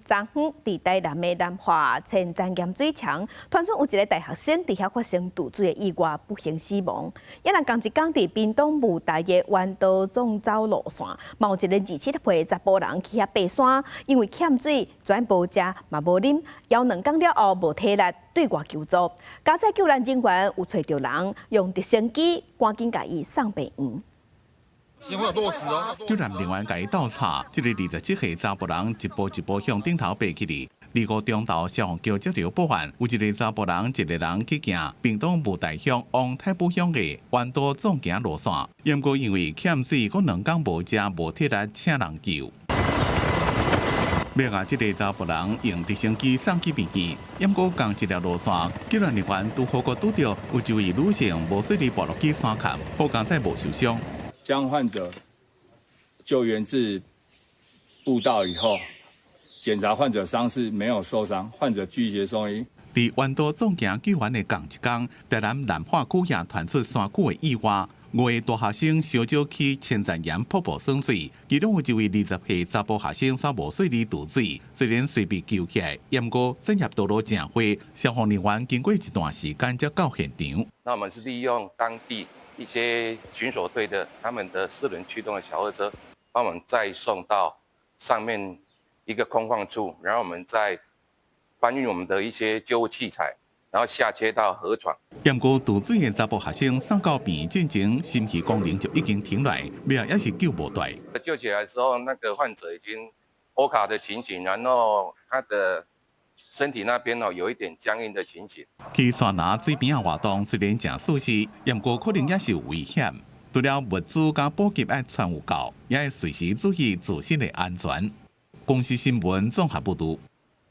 昨昏，伫台南的南华前瞻盐水厂，传出有一个大学生伫遐发生吐水的意外，不幸死亡。也人同一天伫屏东雾台的弯道纵走路线，嘛有一个27岁查甫人去遐爬山，因为欠水，全无食嘛无啉，要2天了后无体力，对外求助。加彩救援人员有找到人，用直升机赶紧甲伊送病院。 先会有落实哦。救援人员甲伊倒查，这个27岁查甫人一步一步向顶头爬起哩。25中昼，消防局接到报案，有一个查甫人、一个人去行屏东雾台乡往太保乡的弯道纵行路线，不过因为欠水，佮2天无食无体力，请人救。 要把这个查甫人用直升机送去病院，不过同一条路线，救援人员拄好拄到有一位女性无顺利爬落去山坎，好在再无受伤。 将患者救援至步道以后，检查患者伤势没有受伤，患者拒绝送医。伫弯道纵行救援的同一天，台南南化区也传出山区的意外，5个大学生烧酒去千赞岩瀑布耍水，其中有一位20岁查甫学生稍无顺利吐水，虽然虽被救起来，不过产业道路正灰，消防人员经过一段时间才到现场。那我们是利用当地 一些巡守队的他们的4轮驱动的小货车，帮我们再送到上面一个空旷处，然后我们再搬运我们的一些救护器材，然后下切到河床。不过吐水的查甫学生送到病院进前，心肺功能就已经停来，命也是救无大。救起来的时候，那个患者已经欧卡的情形，然后他的 身体那边有一点僵硬的情形。去山拿水边活动虽然正舒适，不过可能也是有危险。除了物资加补给要传有够，也要随时注意自身的安全。公司新闻综合报道。